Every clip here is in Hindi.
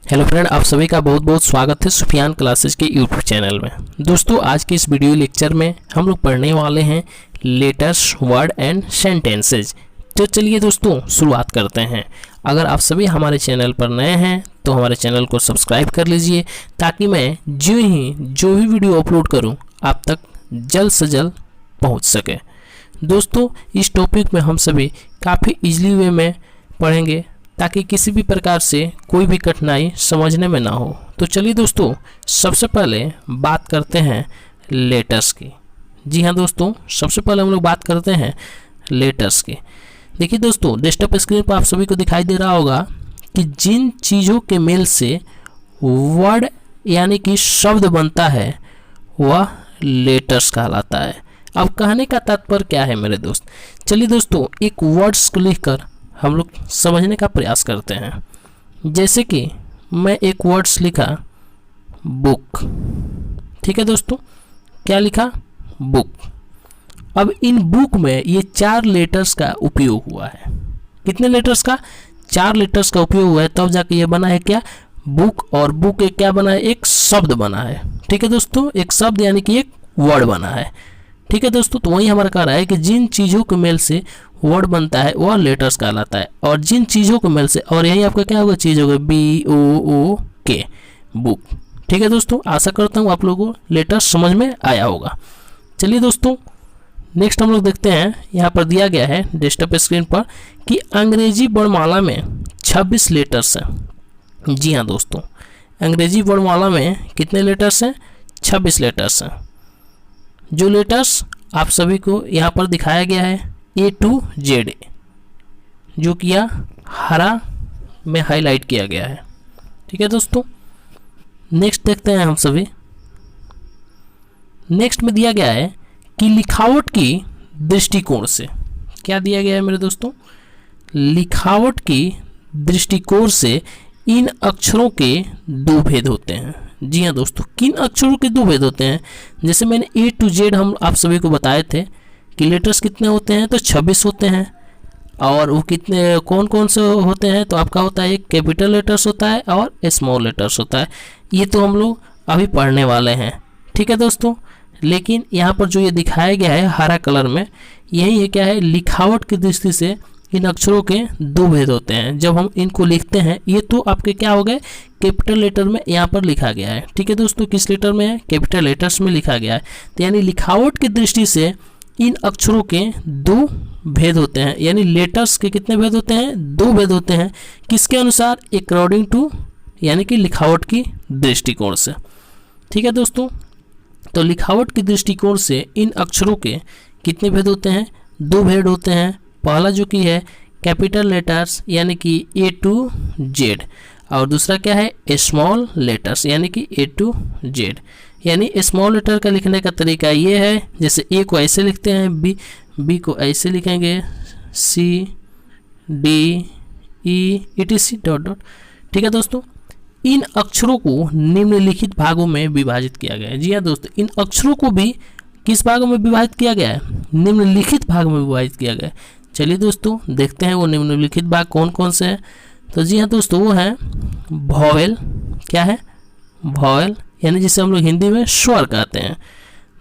हेलो फ्रेंड, आप सभी का बहुत बहुत स्वागत है सुफियान क्लासेस के यूट्यूब चैनल में। दोस्तों, आज के इस वीडियो लेक्चर में हम लोग पढ़ने वाले हैं लेटर्स, वर्ड एंड सेंटेंसेज। तो चलिए दोस्तों शुरुआत करते हैं। अगर आप सभी हमारे चैनल पर नए हैं तो हमारे चैनल को सब्सक्राइब कर लीजिए, ताकि मैं जो भी वीडियो अपलोड करूँ आप तक जल्द से जल्द पहुँच सके। दोस्तों, इस टॉपिक में हम सभी काफ़ी ईजिली वे में पढ़ेंगे, ताकि किसी भी प्रकार से कोई भी कठिनाई समझने में ना हो। तो चलिए दोस्तों, सबसे पहले बात करते हैं लेटर्स की। जी हाँ दोस्तों, सबसे पहले हम लोग बात करते हैं लेटर्स की। देखिए दोस्तों, डेस्कटॉप स्क्रीन पर आप सभी को दिखाई दे रहा होगा कि जिन चीज़ों के मेल से वर्ड यानी कि शब्द बनता है वह लेटर्स कहलाता है। अब कहने का तात्पर्य क्या है मेरे दोस्त? चलिए दोस्तों, एक वर्ड्स को लिखकर हम लोग समझने का प्रयास करते हैं। जैसे कि मैं एक वर्ड्स लिखा बुक, ठीक है दोस्तों, क्या लिखा? बुक। अब इन बुक में ये 4 लेटर्स का उपयोग हुआ है। कितने लेटर्स का? 4 लेटर्स का उपयोग हुआ है, तब जाके ये बना है क्या? बुक। और बुक एक क्या बना है? एक शब्द बना है। ठीक है दोस्तों, एक शब्द यानी कि एक वर्ड बना है। ठीक है दोस्तों, तो वही हमारा कह रहा है कि जिन चीज़ों के मेल से वर्ड बनता है वह लेटर्स कहलाता है। और जिन चीज़ों के मेल से, और यही आपका क्या होगा? चीज़ होगा BOOK, बुक। ठीक है दोस्तों, आशा करता हूँ आप लोगों को लेटर्स समझ में आया होगा। चलिए दोस्तों, नेक्स्ट हम लोग देखते हैं। यहाँ पर दिया गया है डेस्कटॉप स्क्रीन पर कि अंग्रेजी वर्णमाला में 26 लेटर्स हैं। जी हाँ दोस्तों, अंग्रेजी वर्णमाला में कितने लेटर्स हैं? 26 लेटर्स हैं। जो लेटर्स आप सभी को यहाँ पर दिखाया गया है A to Z, जो किया हरा में हाईलाइट किया गया है। ठीक है दोस्तों, नेक्स्ट देखते हैं हम सभी। नेक्स्ट में दिया गया है कि लिखावट की दृष्टिकोण से, क्या दिया गया है मेरे दोस्तों? लिखावट की दृष्टिकोण से इन अक्षरों के 2 भेद होते हैं। जी हाँ दोस्तों, किन अक्षरों के 2 भेद होते हैं? जैसे मैंने A to Z हम आप सभी को बताए थे कि लेटर्स कितने होते हैं, तो 26 होते हैं। और वो कितने कौन कौन से होते हैं? तो आपका होता है एक कैपिटल लेटर्स होता है और स्मॉल लेटर्स होता है। ये तो हम लोग अभी पढ़ने वाले हैं। ठीक है दोस्तों, लेकिन यहाँ पर जो ये दिखाया गया है हरा कलर में, यही है क्या है? लिखावट की दृष्टि से इन अक्षरों के 2 भेद होते हैं। जब हम इनको लिखते हैं, ये तो आपके क्या हो गए? कैपिटल लेटर में यहाँ पर लिखा गया है। ठीक है दोस्तों, किस लेटर में है? कैपिटल लेटर्स में लिखा गया है। तो यानी लिखावट की दृष्टि से इन अक्षरों के 2 भेद होते हैं। यानी लेटर्स के कितने भेद होते हैं? 2 भेद होते हैं। किसके अनुसार? अकॉर्डिंग टू, यानी कि लिखावट की दृष्टिकोण से। ठीक है दोस्तों, तो लिखावट की दृष्टिकोण से इन अक्षरों के कितने भेद होते हैं? 2 भेद होते हैं। पहला जो कि है कैपिटल लेटर्स यानी कि A to Z, और दूसरा क्या है? स्मॉल लेटर्स यानी कि A to Z। यानी स्मॉल लेटर का लिखने का तरीका ये है, जैसे A को ऐसे लिखते हैं, B को ऐसे लिखेंगे, C D E etc dot dot. ठीक है दोस्तों, इन अक्षरों को निम्नलिखित भागों में विभाजित किया गया है। जी हाँ दोस्तों, इन अक्षरों को भी किस भागों में विभाजित किया गया है? निम्नलिखित भाग में विभाजित किया गया है। चलिए दोस्तों, देखते हैं वो निम्नलिखित भाग कौन कौन से हैं। तो जी हाँ दोस्तों, वो है वॉवेल। क्या है? वॉवेल, यानी जिसे हम लोग हिंदी में स्वर कहते हैं।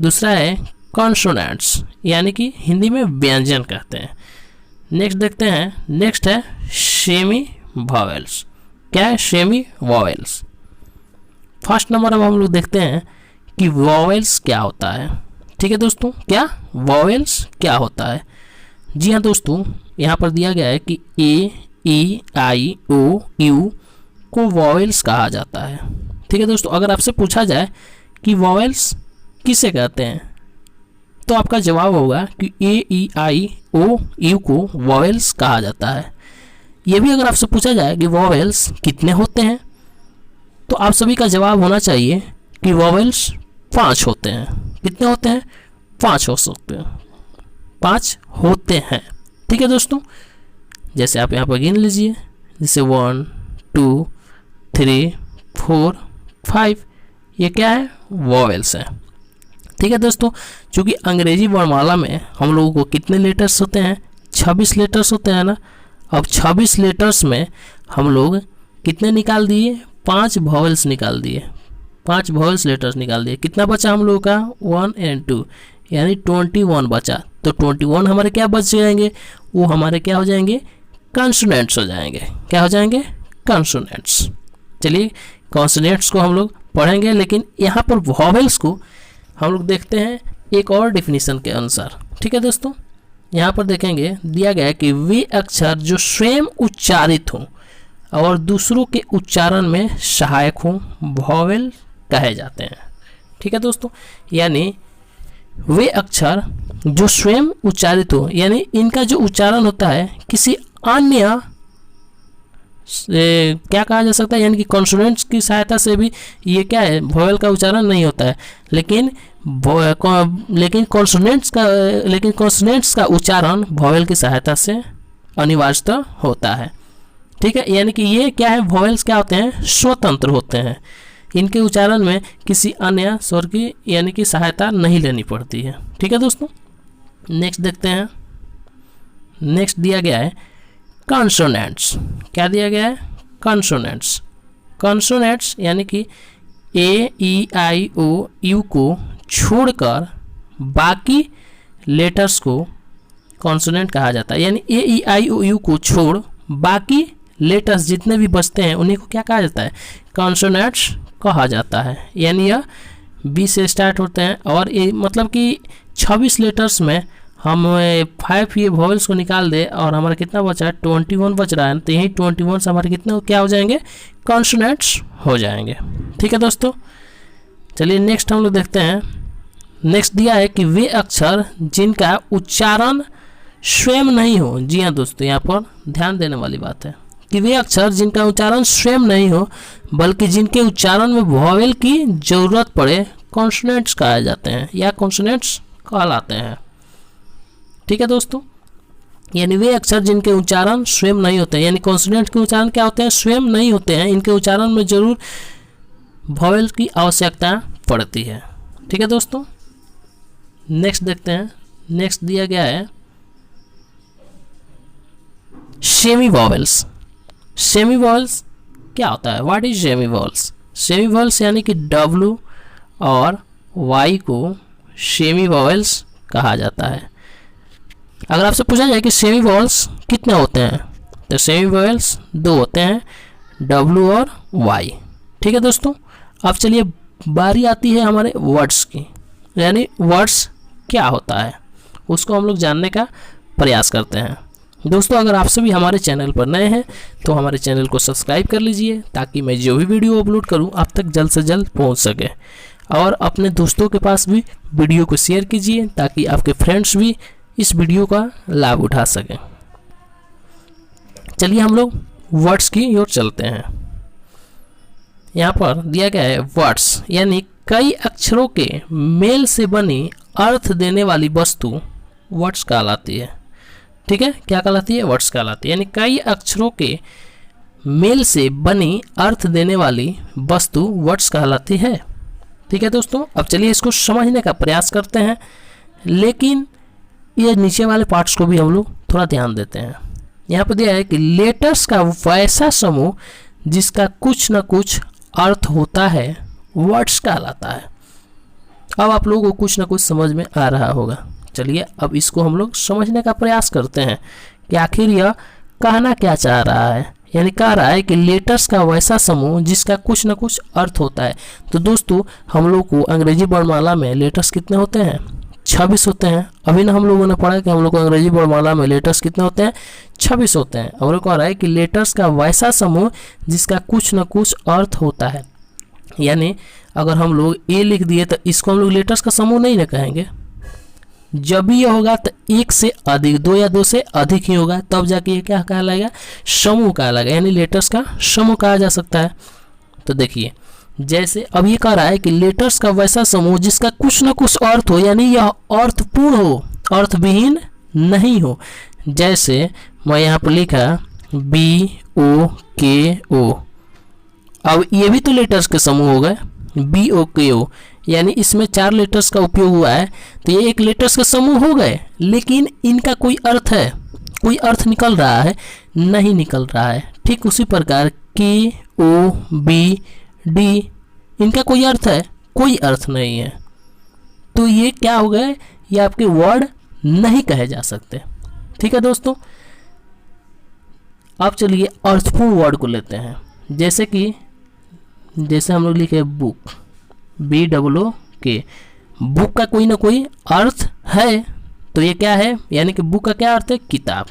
दूसरा है कॉन्सोनेंट्स, यानी कि हिंदी में व्यंजन कहते हैं। नेक्स्ट देखते हैं, नेक्स्ट है सेमी वॉवेल्स। क्या है? Semi vowels. फर्स्ट नंबर अब हम लोग देखते हैं कि वॉवेल्स क्या होता है। ठीक है दोस्तों, क्या वॉवेल्स क्या होता है? जी हाँ दोस्तों, यहाँ पर दिया गया है कि A E I O U को वॉवेल्स कहा जाता है। ठीक है दोस्तों, अगर आपसे पूछा जाए कि वॉवेल्स किसे कहते हैं, तो आपका जवाब होगा कि A E I O U को वॉवेल्स कहा जाता है। यह भी अगर आपसे पूछा जाए कि वॉवेल्स कितने होते हैं, तो आप सभी का जवाब होना चाहिए कि वॉवेल्स 5 होते हैं। कितने होते हैं? 5 हो सकते हैं, 5 होते हैं। ठीक है दोस्तों, जैसे आप यहाँ पर गिन लीजिए, जैसे 1 2 3 4 5, ये क्या है? वॉवेल्स है। ठीक है दोस्तों, चूँकि अंग्रेजी वर्णमाला में हम लोगों को कितने लेटर्स होते हैं? 26 लेटर्स होते हैं ना। अब 26 लेटर्स में हम लोग कितने निकाल दिए? 5 वॉवेल्स निकाल दिए, 5 वॉवेल्स लेटर्स निकाल दिए। कितना बचा हम लोगों का 1 and 2 यानी 21 बचा। तो 21 हमारे क्या बच जाएंगे, वो हमारे क्या हो जाएंगे, कॉन्सोनेंट्स हो जाएंगे। क्या हो जाएंगे, कॉन्सोनेंट्स। चलिए कॉन्सोनेंट्स को हम लोग पढ़ेंगे, लेकिन यहाँ पर वॉवेल्स को हम लोग देखते हैं एक और डेफिनेशन के अनुसार। ठीक है दोस्तों, यहाँ पर देखेंगे दिया गया है कि वे अक्षर जो स्वयं उच्चारित हों और दूसरों के उच्चारण में सहायक हों वॉवेल कहे जाते हैं। ठीक है दोस्तों, यानी वे अक्षर जो स्वयं उच्चारित हो, यानी इनका जो उच्चारण होता है किसी अन्य क्या कहा जा सकता है, यानी कि कॉन्सोनेंट्स की सहायता से भी ये क्या है, वॉवेल का उच्चारण नहीं होता है, लेकिन कॉन्सोनेंट्स का उच्चारण वॉवेल की सहायता से अनिवार्यतः होता है। ठीक है, यानी कि ये क्या है, वॉवेल्स क्या होते हैं, स्वतंत्र होते हैं, इनके उच्चारण में किसी अन्य स्वर की यानी कि सहायता नहीं लेनी पड़ती है। ठीक है दोस्तों, नेक्स्ट देखते हैं। नेक्स्ट दिया गया है कॉन्सोनेंट्स। क्या दिया गया है, कॉन्सोनेंट्स। कॉन्सोनेंट्स यानी कि ए ई आई ओ यू को छोड़कर बाकी लेटर्स को कॉन्सोनेंट कहा जाता है। यानी ए ई आई ओ यू को छोड़ बाकी लेटर्स जितने भी बचते हैं उन्हीं को क्या कहा जाता है, कॉन्सोनेंट्स कहा जाता है। यानी यह बी से स्टार्ट होते हैं और ये मतलब कि 26 लेटर्स में हम 5 ये वॉवेल्स को निकाल दे और हमारा कितना बचा है, 21 बच रहा है। तो यही 21 से हमारे कितने क्या हो जाएंगे, कॉन्सोनेंट्स हो जाएंगे। ठीक है दोस्तों, चलिए नेक्स्ट हम लोग देखते हैं। नेक्स्ट दिया है कि वे अक्षर जिनका उच्चारण स्वयं नहीं हो। जी हाँ दोस्तों, यहाँ पर ध्यान देने वाली बात है कि वे अक्षर जिनका उच्चारण स्वयं नहीं हो बल्कि जिनके उच्चारण में वॉवेल की जरूरत पड़े कॉन्सोनेंट्स कहे जाते हैं या कॉन्सोनेंट्स कहलाते हैं। ठीक है दोस्तों, यानी वे अक्षर जिनके उच्चारण स्वयं नहीं होते हैं, यानी कॉन्सोनेंट के उच्चारण क्या होते हैं, स्वयं नहीं होते हैं, इनके उच्चारण में जरूर वॉवेल की आवश्यकता पड़ती है। ठीक है दोस्तों, नेक्स्ट देखते हैं। नेक्स्ट दिया गया है सेमी वॉवेल्स। सेमी वॉवेल्स क्या होता है, what is semi vowels. Semi vowels यानी कि W और Y को सेमी वॉवेल्स कहा जाता है। अगर आपसे पूछा जाए कि सेमी वॉवेल्स कितने होते हैं, तो सेमी वॉवेल्स 2 होते हैं, W और Y। ठीक है दोस्तों, अब चलिए बारी आती है हमारे वर्ड्स की, यानी वर्ड्स क्या होता है उसको हम लोग जानने का प्रयास करते हैं। दोस्तों, अगर आप सभी हमारे चैनल पर नए हैं तो हमारे चैनल को सब्सक्राइब कर लीजिए ताकि मैं जो भी वीडियो अपलोड करूं आप तक जल्द से जल्द पहुंच सके, और अपने दोस्तों के पास भी वीडियो को शेयर कीजिए ताकि आपके फ्रेंड्स भी इस वीडियो का लाभ उठा सकें। चलिए हम लोग वर्ड्स की ओर चलते हैं। यहाँ पर दिया गया है वर्ड्स यानी कई अक्षरों के मेल से बनी अर्थ देने वाली वस्तु वर्ड्स कहलाती है। ठीक है, क्या कहलाती है, वर्ड्स कहलाती है, यानी कई अक्षरों के मेल से बनी अर्थ देने वाली वस्तु वर्ड्स कहलाती है। ठीक है दोस्तों, अब चलिए इसको समझने का प्रयास करते हैं, लेकिन ये नीचे वाले पार्ट्स को भी हम लोग थोड़ा ध्यान देते हैं। यहाँ पर दिया है कि लेटर्स का वैसा समूह जिसका कुछ न कुछ अर्थ होता है वर्ड्स कहलाता है। अब आप लोगों को कुछ न कुछ समझ में आ रहा होगा। चलिए अब इसको हम लोग समझने का प्रयास करते हैं कि आखिर यह कहना क्या चाह रहा है। यानी कह रहा है कि लेटर्स का वैसा समूह जिसका कुछ न कुछ अर्थ होता है। तो दोस्तों, हम लोग को अंग्रेजी वर्णमाला में लेटर्स कितने होते हैं, 26 होते हैं। अभी ना हम लोगों ने पढ़ा कि हम लोग को अंग्रेजी वर्णमाला में लेटर्स कितने होते हैं, 26 होते हैं। और कह रहा है कि लेटर्स का वैसा समूह जिसका कुछ न कुछ अर्थ होता है। यानी अगर हम लोग ए लिख दिए तो इसको हम लोग लेटर्स का समूह नहीं ना कहेंगे। जब भी यह होगा तो एक से अधिक, 2 या 2 से अधिक ही होगा, तब जाके ये क्या कहलाएगा, समूह कहलाएगा, यानी लेटर्स का समूह कहा जा सकता है। तो देखिए, जैसे अब ये कह रहा है कि लेटर्स का वैसा समूह जिसका कुछ न कुछ अर्थ हो, यानी यह अर्थपूर्ण हो, अर्थविहीन नहीं हो। जैसे मैं यहाँ पर लिखा BOKO, अब ये भी तो लेटर्स के समूह हो गए, BOKO, यानी इसमें 4 लेटर्स का उपयोग हुआ है, तो ये एक लेटर्स का समूह हो गए, लेकिन इनका कोई अर्थ है, कोई अर्थ निकल रहा है, नहीं निकल रहा है। ठीक उसी प्रकार के ओ बी डी, इनका कोई अर्थ है? कोई अर्थ नहीं है। तो ये क्या हो गए? ये आपके वर्ड नहीं कहे जा सकते। ठीक है दोस्तों, अब चलिए अर्थपूर्ण वर्ड को लेते हैं। जैसे हम लोग लिखे बुक, BOOK, बुक का कोई ना कोई अर्थ है। तो ये क्या है? यानी कि बुक का क्या अर्थ है? किताब।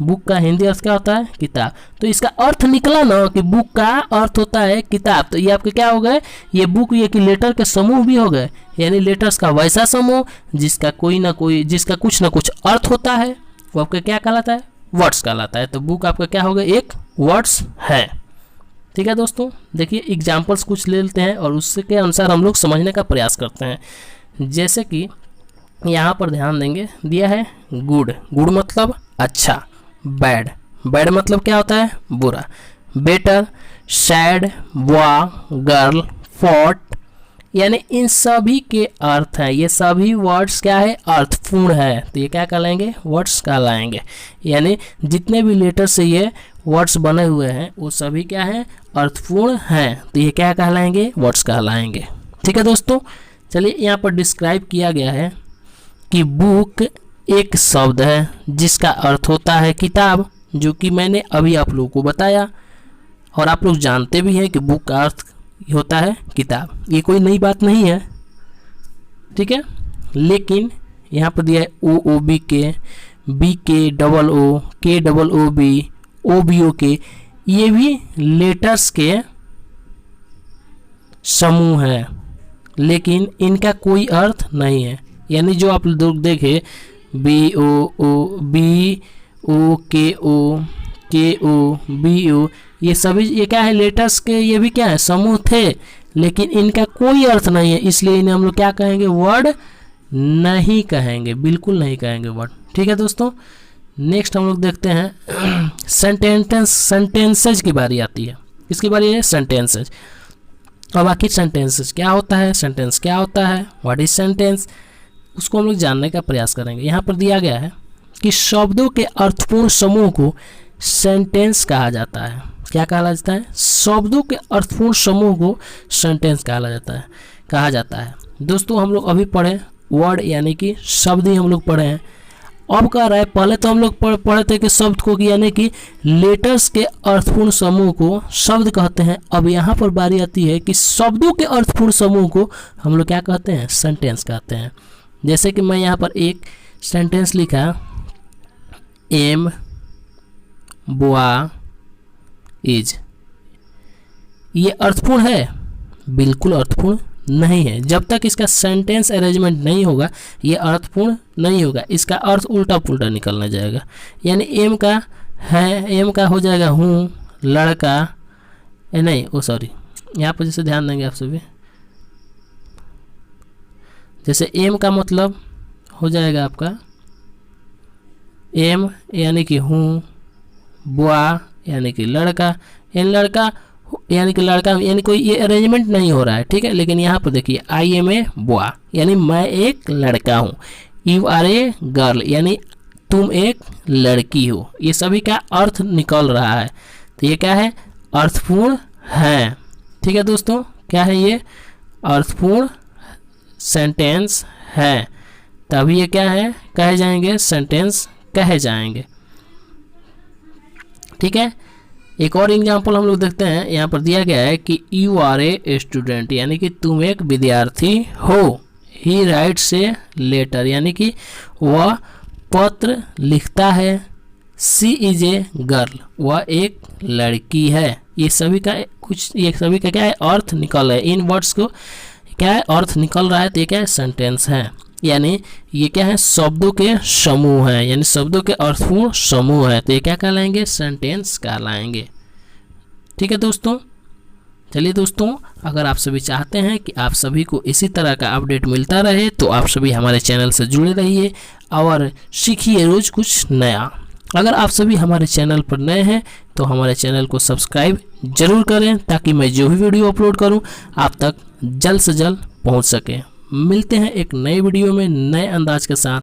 बुक का हिंदी अर्थ क्या होता है? किताब। तो इसका अर्थ निकला ना कि बुक का अर्थ होता है किताब। तो ये आपके क्या हो गए? ये बुक, ये कि लेटर के समूह भी हो गए, यानी लेटर्स का वैसा समूह जिसका कुछ ना कुछ अर्थ होता है, वो आपका क्या कहलाता है? वर्ड्स कहलाता है। तो बुक आपका क्या हो गया? एक वर्ड्स है। ठीक है दोस्तों, देखिए एग्जाम्पल्स कुछ ले लेते हैं और उसके अनुसार हम लोग समझने का प्रयास करते हैं। जैसे कि यहाँ पर ध्यान देंगे, दिया है गुड, गुड मतलब अच्छा, बैड, बैड मतलब क्या होता है? बुरा, better, sad, boy, girl, fought, यानी इन सभी के अर्थ हैं। ये सभी वर्ड्स क्या है? अर्थपूर्ण है। तो ये क्या कहलाएंगे? वर्ड्स कहलाएंगे। यानी जितने भी लेटर से ये वर्ड्स बने हुए हैं वो सभी क्या हैं? अर्थपूर्ण हैं। तो ये क्या कहलाएंगे? वर्ड्स कहलाएंगे। ठीक है दोस्तों, चलिए यहाँ पर डिस्क्राइब किया गया है कि बुक एक शब्द है जिसका अर्थ होता है किताब, जो कि मैंने अभी आप लोगों को बताया और आप लोग जानते भी हैं कि बुक का अर्थ होता है किताब। ये कोई नई बात नहीं है। ठीक है, लेकिन यहाँ पर दिया है OOBK, BK, OO, KOOB, OBOK, ये भी लेटर्स के समूह है, लेकिन इनका कोई अर्थ नहीं है। यानी जो आप लोग देखे BOO, KO, ये सभी ये क्या है? लेटर्स के ये भी क्या है? समूह थे, लेकिन इनका कोई अर्थ नहीं है, इसलिए इन्हें हम लोग क्या कहेंगे? वर्ड नहीं कहेंगे, बिल्कुल नहीं कहेंगे वर्ड। ठीक है दोस्तों, नेक्स्ट हम लोग देखते हैं सेंटेंसेज की बारी आती है। किसकी बारी है? सेंटेंसेज। अब आखिर सेंटेंसेज क्या होता है? सेंटेंस क्या होता है? What is sentence? उसको हम लोग जानने का प्रयास करेंगे। यहाँ पर दिया गया है कि शब्दों के अर्थपूर्ण समूह को सेंटेंस कहा जाता है। क्या कहा जाता है? शब्दों के अर्थपूर्ण समूह को सेंटेंस कहा जाता है। दोस्तों हम लोग अभी पढ़े वर्ड यानी कि शब्द ही हम लोग पढ़े हैं। अब कह रहा है, पहले तो हम लोग पढ़े थे कि शब्द को यानी कि लेटर्स के अर्थपूर्ण समूह को शब्द कहते हैं। अब यहाँ पर बारी आती है कि शब्दों के अर्थपूर्ण समूह को हम लोग क्या कहते हैं? सेंटेंस कहते हैं। जैसे कि मैं यहाँ पर एक सेंटेंस लिखा, एम बॉय इज, ये अर्थपूर्ण है? बिल्कुल अर्थपूर्ण नहीं है। जब तक इसका सेंटेंस अरेंजमेंट नहीं होगा ये अर्थपूर्ण नहीं होगा। इसका अर्थ उल्टा पुल्टा निकलना जाएगा। यानी एम का है, एम का हो जाएगा हूँ, लड़का नहीं, ओ सॉरी, यहाँ पर जैसे ध्यान देंगे आप सभी, जैसे एम का मतलब हो जाएगा आपका एम यानी कि हूँ, बॉय यानी कि लड़का, लड़का यानी कि लड़का, यानी कोई ये अरेंजमेंट नहीं हो रहा है। ठीक है, लेकिन यहाँ पर देखिए आई एम ए बॉय यानी मैं एक लड़का हूँ, यू आर ए गर्ल यानी तुम एक लड़की हो। ये सभी का अर्थ निकल रहा है। तो ये क्या है? अर्थपूर्ण है। ठीक है दोस्तों, क्या है ये? अर्थपूर्ण सेंटेंस है, तभी ये क्या है? कहे जाएंगे, सेंटेंस कहे जाएंगे। ठीक है, एक और एग्जाम्पल हम लोग देखते हैं। यहाँ पर दिया गया है कि यू आर ए स्टूडेंट यानी कि तुम एक विद्यार्थी हो। ही राइट्स ए लेटर यानी कि वह पत्र लिखता है। सी इज ए गर्ल, वह एक लड़की है। ये सभी का क्या है? अर्थ निकल है। इन वर्ड्स को क्या है? अर्थ निकल रहा है। तो ये क्या है? सेंटेंस है। यानी ये क्या है? शब्दों के समूह है, यानी शब्दों के अर्थपूर्ण समूह है। तो ये क्या कहलाएंगे? सेंटेंस कहलाएंगे। ठीक है दोस्तों, चलिए दोस्तों, अगर आप सभी चाहते हैं कि आप सभी को इसी तरह का अपडेट मिलता रहे तो आप सभी हमारे चैनल से जुड़े रहिए और सीखिए रोज कुछ नया। अगर आप सभी हमारे चैनल पर नए हैं तो हमारे चैनल को सब्सक्राइब जरूर करें ताकि मैं जो भी वीडियो अपलोड करूं आप तक जल्द से जल्द पहुंच सके। मिलते हैं एक नए वीडियो में नए अंदाज के साथ।